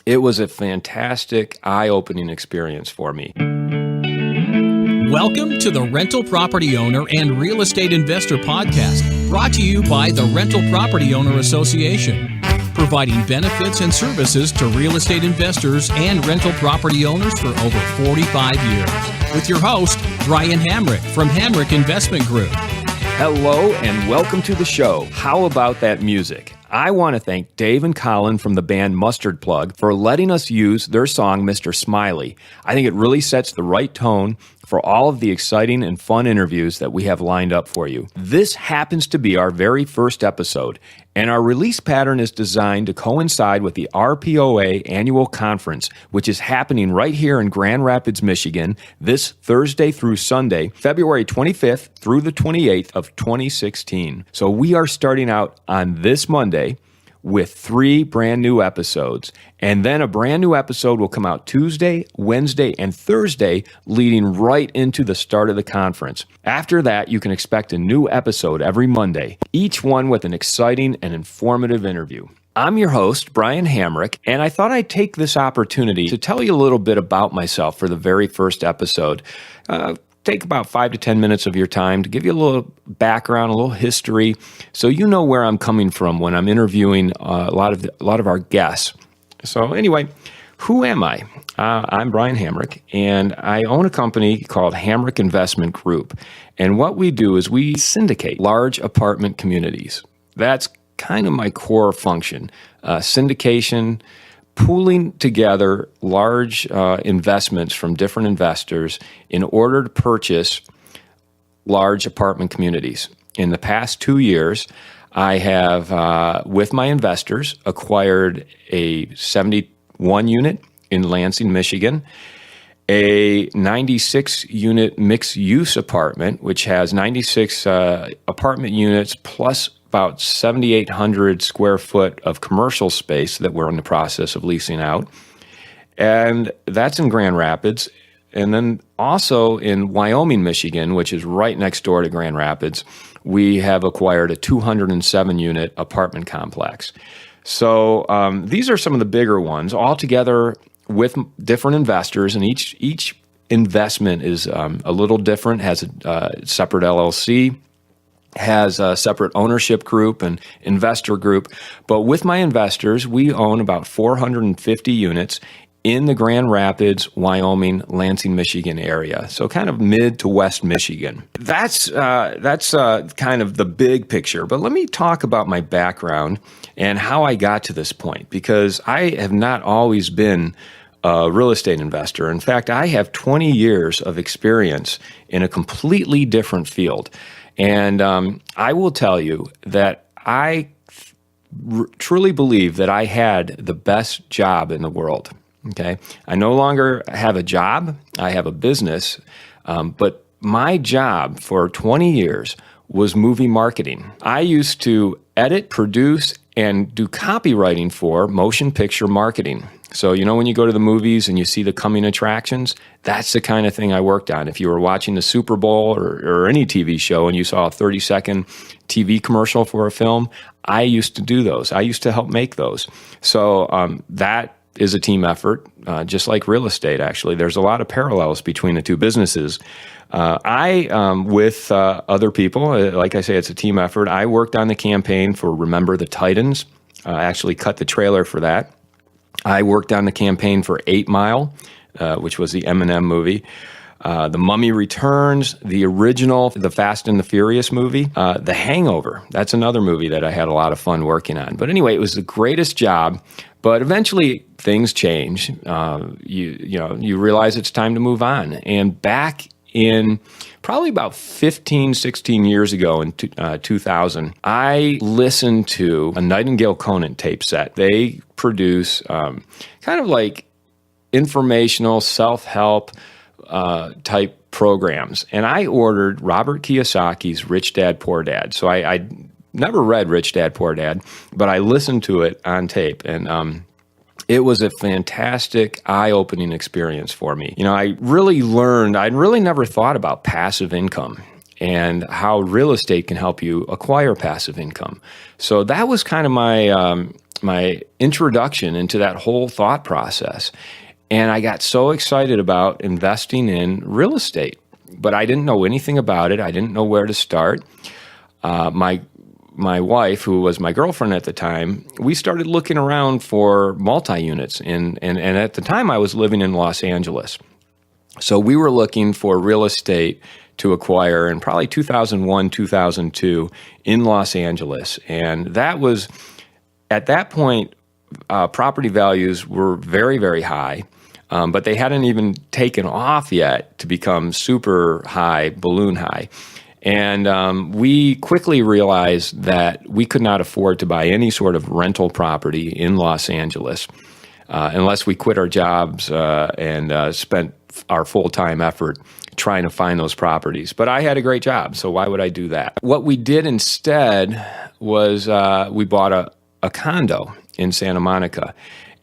It was a fantastic, eye-opening experience for me. Welcome to the Rental Property Owner and Real Estate Investor Podcast, brought to you by the Rental Property Owner Association, providing benefits and services to real estate investors and rental property owners for over 45 years. With your host, Brian Hamrick from Hamrick Investment Group. Hello and welcome to the show. How about that music? I want to thank Dave and Colin from the band Mustard Plug for letting us use their song, Mr. Smiley. I think it really sets the right tone for all of the exciting and fun interviews that we have lined up for you. This happens to be our very first episode, and our release pattern is designed to coincide with the RPOA annual conference, which is happening right here in Grand Rapids, Michigan, this Thursday through Sunday, February 25th through the 28th of 2016. So we are starting out on this Monday with 3 brand new episodes. And then a brand new episode will come out Tuesday, Wednesday, and Thursday, leading right into the start of the conference. After that, you can expect a new episode every Monday, each one with an exciting and informative interview. I'm your host, Brian Hamrick, and I thought I'd take this opportunity to tell you a little bit about myself for the very first episode. Take about 5 to 10 minutes of your time to give you a little background, a little history, so you know where I'm coming from when I'm interviewing a lot of our guests. So anyway, who am I? I'm Brian Hamrick, and I own a company called Hamrick Investment Group. And what we do is we syndicate large apartment communities. That's kind of my core function. Syndication, pooling together large investments from different investors in order to purchase large apartment communities. In the past 2 years, I have, with my investors, acquired a 71-unit in Lansing, Michigan, a 96-unit mixed-use apartment, which has 96 apartment units plus about 7,800 square foot of commercial space that we're in the process of leasing out. And that's in Grand Rapids. And then also in Wyoming, Michigan, which is right next door to Grand Rapids, we have acquired a 207-unit apartment complex. So these are some of the bigger ones, all together with different investors, and each investment is a little different, has a separate LLC, has a separate ownership group and investor group. But with my investors, we own about 450 units in the Grand Rapids, Wyoming, Lansing, Michigan area. So kind of mid to west Michigan. That's kind of the big picture. But let me talk about my background and how I got to this point, because I have not always been a real estate investor. In fact, I have 20 years of experience in a completely different field. And I will tell you that I truly believe that I had the best job in the world. Okay, I no longer have a job, I have a business, but my job for 20 years was movie marketing. I used to edit, produce, and do copywriting for motion picture marketing. So, you know, when you go to the movies and you see the coming attractions, that's the kind of thing I worked on. If you were watching the Super Bowl or any TV show and you saw a 30-second TV commercial for a film, I used to do those. I used to help make those. So that is a team effort, just like real estate, actually. There's a lot of parallels between the two businesses. With other people, like I say, it's a team effort. I worked on the campaign for Remember the Titans. I actually cut the trailer for that. I worked on the campaign for 8 Mile, which was the Eminem movie. The Mummy Returns, the original, the Fast and the Furious movie, The Hangover. That's another movie that I had a lot of fun working on. But anyway, it was the greatest job. But eventually things change. You realize it's time to move on. And back in probably about 15, 16 years ago in 2000, I listened to a Nightingale Conant tape set. They produce kind of like informational, self-help type programs. And I ordered Robert Kiyosaki's Rich Dad, Poor Dad. So I never read Rich Dad, Poor Dad, but I listened to it on tape. And it was a fantastic, eye-opening experience for me. You know, I really learned, I'd really never thought about passive income and how real estate can help you acquire passive income. So that was kind of my my introduction into that whole thought process. And I got so excited about investing in real estate, but I didn't know anything about it. I didn't know where to start. My wife, who was my girlfriend at the time, we started looking around for multi-units. And at the time, I was living in Los Angeles. So we were looking for real estate to acquire in probably 2001, 2002 in Los Angeles. And that was, at that point, property values were very, very high. But they hadn't even taken off yet to become super high, balloon high. And we quickly realized that we could not afford to buy any sort of rental property in Los Angeles unless we quit our jobs and spent our full-time effort trying to find those properties. But I had a great job, so why would I do that? What we did instead was we bought a condo in Santa Monica.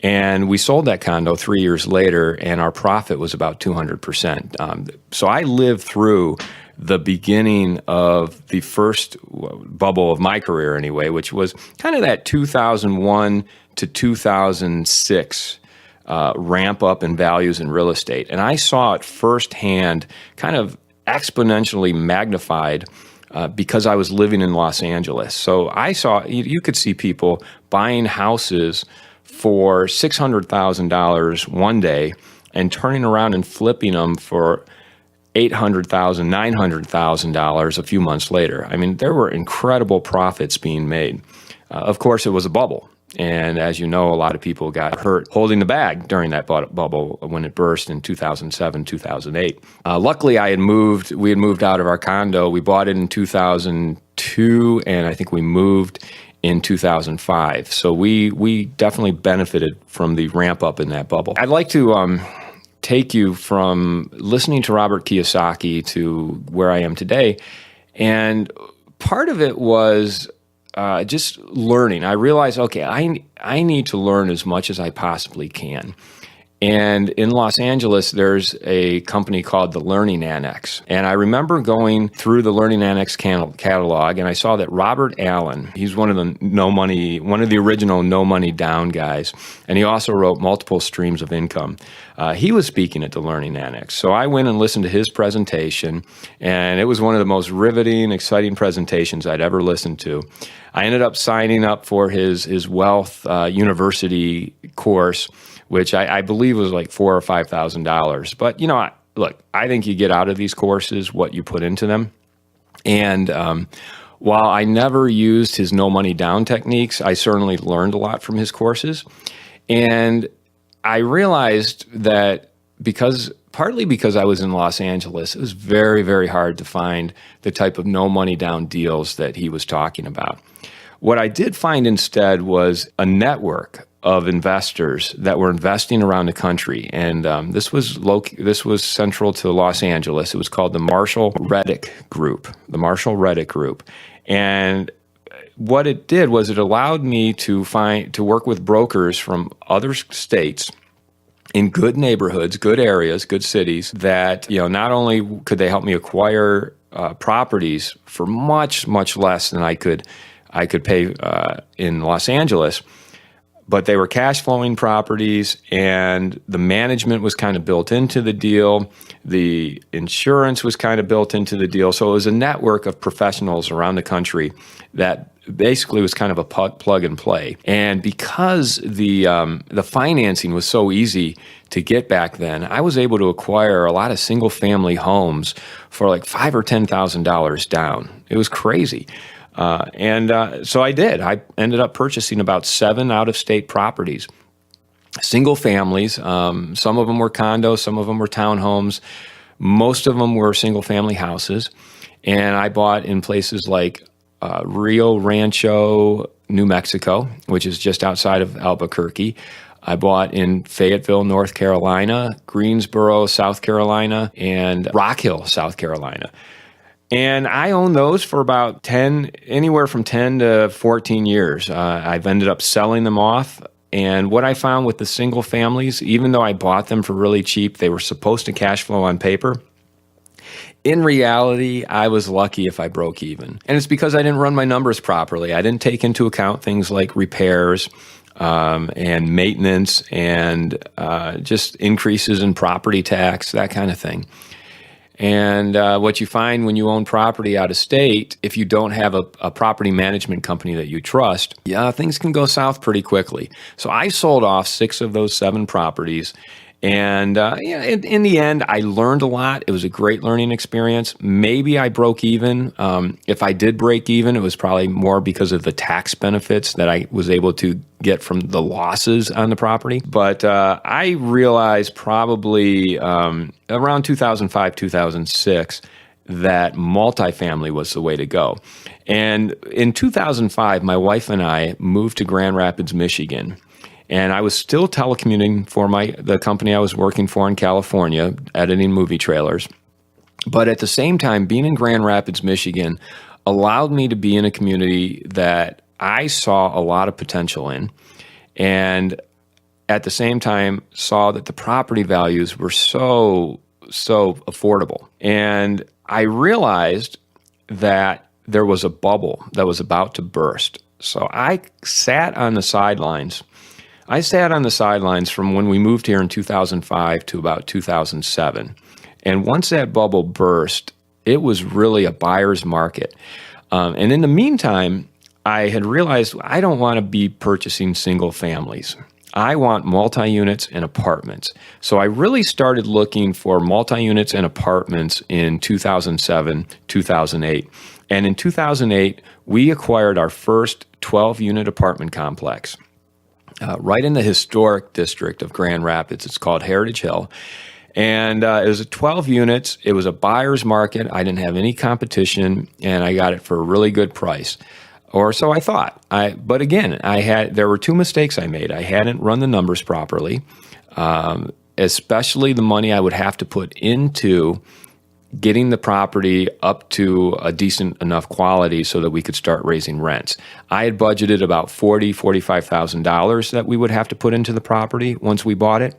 And we sold that condo 3 years later, and our profit was about 200%. So I lived through the beginning of the first bubble of my career anyway, which was kind of that 2001 to 2006 ramp up in values in real estate. And I saw it firsthand, kind of exponentially magnified because I was living in Los Angeles. So I saw, you could see people buying houses for $600,000 one day and turning around and flipping them for $800,000, $900,000 a few months later. I mean, there were incredible profits being made. Of course, it was a bubble. And as you know, a lot of people got hurt holding the bag during that bubble when it burst in 2007, 2008. Luckily, we had moved out of our condo. We bought it in 2002, and I think we moved in 2005. So we definitely benefited from the ramp up in that bubble. I'd like to take you from listening to Robert Kiyosaki to where I am today. And part of it was just learning. I realized, okay, I need to learn as much as I possibly can. And in Los Angeles, there's a company called the Learning Annex. And I remember going through the Learning Annex catalog, and I saw that Robert Allen, he's one of the original no money down guys. And he also wrote multiple streams of income. He was speaking at the Learning Annex. So I went and listened to his presentation, and it was one of the most riveting, exciting presentations I'd ever listened to. I ended up signing up for his Wealth University course, which I believe was like $4,000 or $5,000. But, look, I think you get out of these courses what you put into them. And while I never used his no money down techniques, I certainly learned a lot from his courses. And I realized that partly because I was in Los Angeles, it was very, very hard to find the type of no money down deals that he was talking about. What I did find instead was a network of investors that were investing around the country, and this was central to Los Angeles. It was called the Marshall Reddick Group, and what it did was it allowed me to work with brokers from other states in good neighborhoods, good areas, good cities that not only could they help me acquire properties for much, much less than I could pay in Los Angeles, but they were cash flowing properties, and the management was kind of built into the deal. The insurance was kind of built into the deal. So it was a network of professionals around the country that basically was kind of a plug and play. And because the financing was so easy to get back then, I was able to acquire a lot of single family homes for like $5,000 or $10,000 down. It was crazy. So I did. I ended up purchasing about 7 out-of-state properties, single families. Some of them were condos, some of them were townhomes. Most of them were single-family houses. And I bought in places like Rio Rancho, New Mexico, which is just outside of Albuquerque. I bought in Fayetteville, North Carolina, Greensboro, South Carolina, and Rock Hill, South Carolina. And I owned those for about anywhere from 10 to 14 years. I've ended up selling them off. And what I found with the single families, even though I bought them for really cheap, they were supposed to cash flow on paper. In reality, I was lucky if I broke even. And it's because I didn't run my numbers properly. I didn't take into account things like repairs. and maintenance and just increases in property tax, that kind of thing. And what you find when you own property out of state, if you don't have a property management company that you trust, things can go south pretty quickly. So I sold off 6 of those 7 properties. And in the end, I learned a lot. It was a great learning experience. Maybe I broke even. If I did break even, it was probably more because of the tax benefits that I was able to get from the losses on the property. But I realized probably around 2005, 2006, that multifamily was the way to go. And in 2005, my wife and I moved to Grand Rapids, Michigan. And I was still telecommuting for the company I was working for in California, editing movie trailers. But at the same time, being in Grand Rapids, Michigan, allowed me to be in a community that I saw a lot of potential in. And at the same time, saw that the property values were so affordable. And I realized that there was a bubble that was about to burst. So I sat on the sidelines. From when we moved here in 2005 to about 2007. And once that bubble burst, it was really a buyer's market. And in the meantime, I had realized I don't want to be purchasing single families. I want multi-units and apartments. So I really started looking for multi-units and apartments in 2007, 2008. And in 2008, we acquired our first 12-unit apartment complex. Right in the historic district of Grand Rapids. It's called Heritage Hill. And it was 12 units. It was a buyer's market. I didn't have any competition, and I got it for a really good price. Or so I thought. But again, there were 2 mistakes I made. I hadn't run the numbers properly, especially the money I would have to put into getting the property up to a decent enough quality so that we could start raising rents. I had budgeted about $45,000 that we would have to put into the property once we bought it.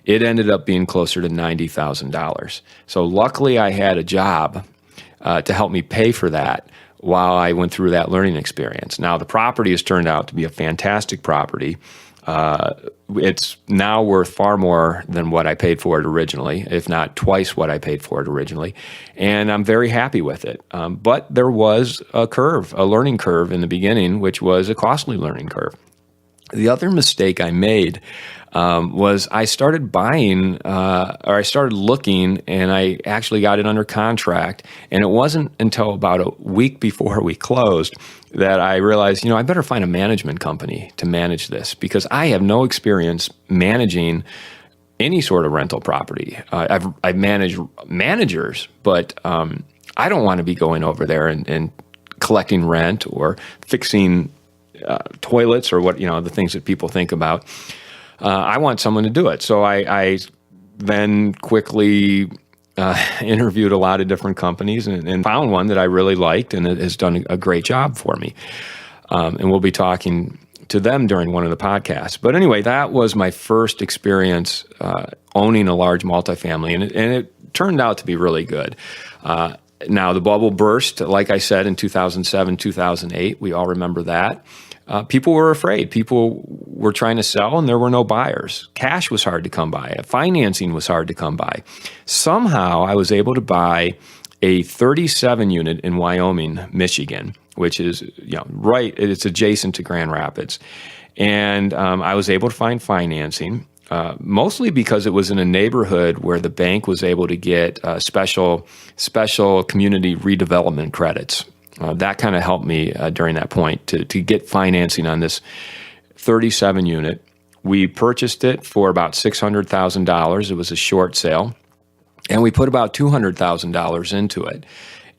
It ended up being closer to $90,000. So luckily I had a job to help me pay for that while I went through that learning experience. Now the property has turned out to be a fantastic property. It's now worth far more than what I paid for it originally, if not twice what I paid for it originally. And I'm very happy with it. But there was a learning curve in the beginning, which was a costly learning curve. The other mistake I made was I started looking, and I actually got it under contract. And it wasn't until about a week before we closed that I realized, I better find a management company to manage this, because I have no experience managing any sort of rental property. I've managed managers, but I don't want to be going over there and collecting rent or fixing toilets or the things that people think about. I want someone to do it. So I then quickly interviewed a lot of different companies and found one that I really liked, and it has done a great job for me. And we'll be talking to them during one of the podcasts. But anyway, that was my first experience owning a large multifamily, and it turned out to be really good. Now, the bubble burst, like I said, in 2007, 2008. We all remember that. People were afraid. People were trying to sell, and there were no buyers. Cash was hard to come by. Financing was hard to come by. Somehow, I was able to buy a 37-unit in Wyoming, Michigan, which is it's adjacent to Grand Rapids. And I was able to find financing, mostly because it was in a neighborhood where the bank was able to get special community redevelopment credits. That kind of helped me during that point to get financing on this 37 unit. We purchased it for about $600,000. It was a short sale, and we put about $200,000 into it.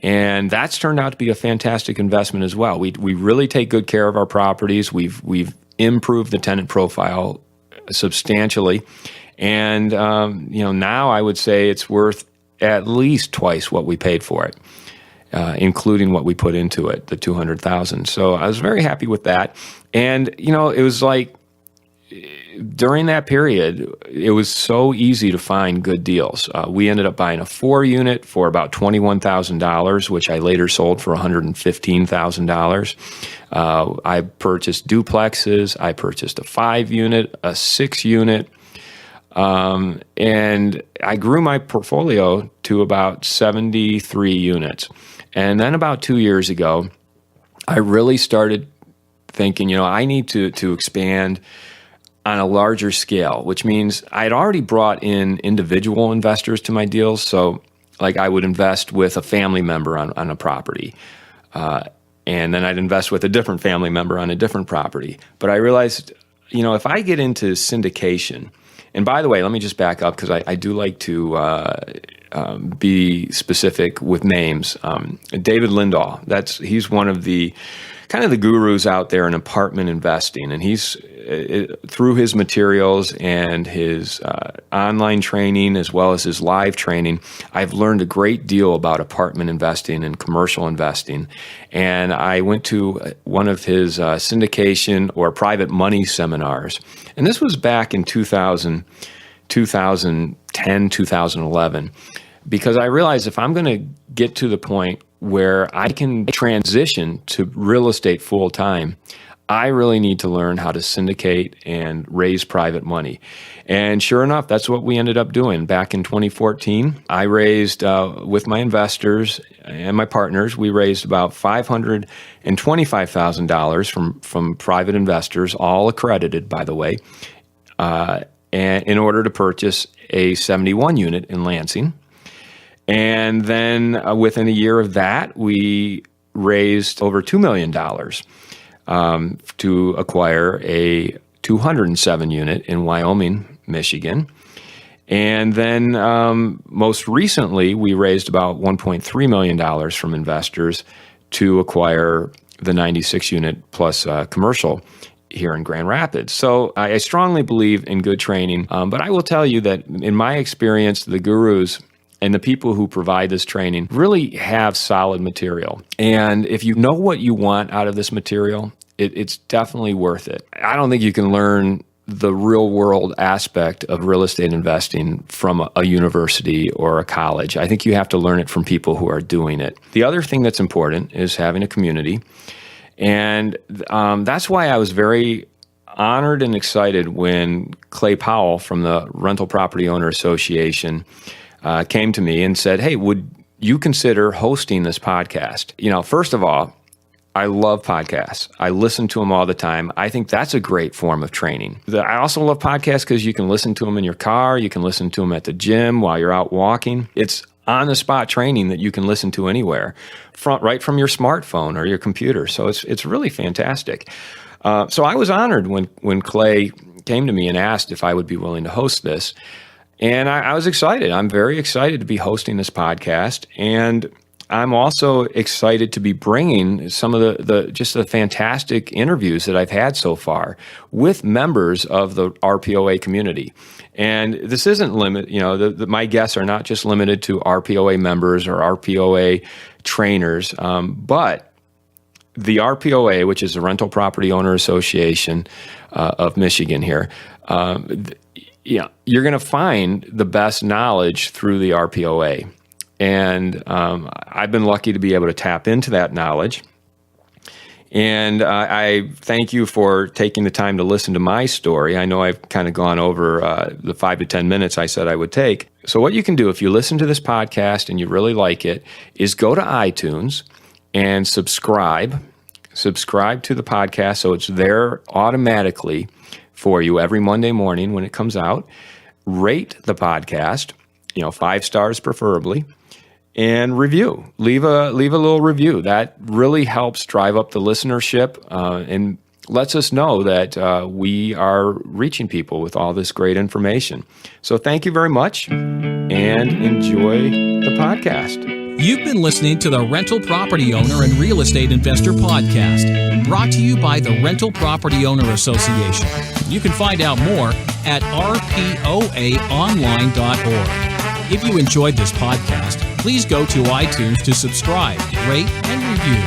And that's turned out to be a fantastic investment as well. We really take good care of our properties. We've improved the tenant profile substantially, and now I would say it's worth at least twice what we paid for it. Including what we put into it, the $200,000. So I was very happy with that. And, it was like during that period, it was so easy to find good deals. We ended up buying a 4-unit for about $21,000, which I later sold for $115,000. I purchased duplexes. I purchased a 5-unit, a 6-unit. And I grew my portfolio to about 73 units. And then about 2 years ago, I really started thinking, I need to expand on a larger scale, which means I'd already brought in individual investors to my deals. So like I would invest with a family member on a property. And then I'd invest with a different family member on a different property. But I realized, if I get into syndication, and by the way, let me just back up because I do like to be specific with names. David Lindahl, he's one of the kind of the gurus out there in apartment investing, and he's through his materials and his online training as well as his live training, I've learned a great deal about apartment investing and commercial investing. And I went to one of his syndication or private money seminars, and this was back in 2010, 2011, because I realized if I'm going to get to the point where I can transition to real estate full time, I really need to learn how to syndicate and raise private money. And sure enough, that's what we ended up doing. Back in 2014, I raised, with my investors and my partners, we raised about $525,000 from private investors, all accredited, by the way, and in order to purchase a 71 unit in Lansing. And then within a year of that, we raised over $2 million to acquire a 207 unit in Wyoming, Michigan. And then most recently, we raised about $1.3 million from investors to acquire the 96 unit plus commercial here in Grand Rapids. So I strongly believe in good training. But I will tell you that in my experience, the gurus and the people who provide this training really have solid material. And if you know what you want out of this material, it's definitely worth it. I don't think you can learn the real world aspect of real estate investing from a university or a college. I think you have to learn it from people who are doing it. The other thing that's important is having a community. And that's why I was very honored and excited when Clay Powell from the Rental Property Owner Association came to me and said, "Hey, would you consider hosting this podcast?" First of all, I love podcasts. I listen to them all the time. I think that's a great form of training. I also love podcasts because you can listen to them in your car. You can listen to them at the gym while you're out walking. It's on-the-spot training that you can listen to anywhere, right from your smartphone or your computer. So it's really fantastic. So I was honored when Clay came to me and asked if I would be willing to host this. And I was excited. I'm very excited to be hosting this podcast. And I'm also excited to be bringing some of the fantastic interviews that I've had so far with members of the RPOA community. And this isn't limited, my guests are not just limited to RPOA members or RPOA trainers, but the RPOA, which is the Rental Property Owner Association of Michigan here, you're going to find the best knowledge through the RPOA. And I've been lucky to be able to tap into that knowledge. And I thank you for taking the time to listen to my story. I know I've kind of gone over the 5 to 10 minutes I said I would take. So what you can do if you listen to this podcast and you really like it is go to iTunes and subscribe to the podcast so it's there automatically for you every Monday morning when it comes out. Rate the podcast, 5 stars preferably, and review. Leave a little review. That really helps drive up the listenership and lets us know that we are reaching people with all this great information. So thank you very much and enjoy the podcast. You've been listening to the Rental Property Owner and Real Estate Investor Podcast, brought to you by the Rental Property Owner Association. You can find out more at rpoaonline.org. If you enjoyed this podcast, please go to iTunes to subscribe, rate, and review.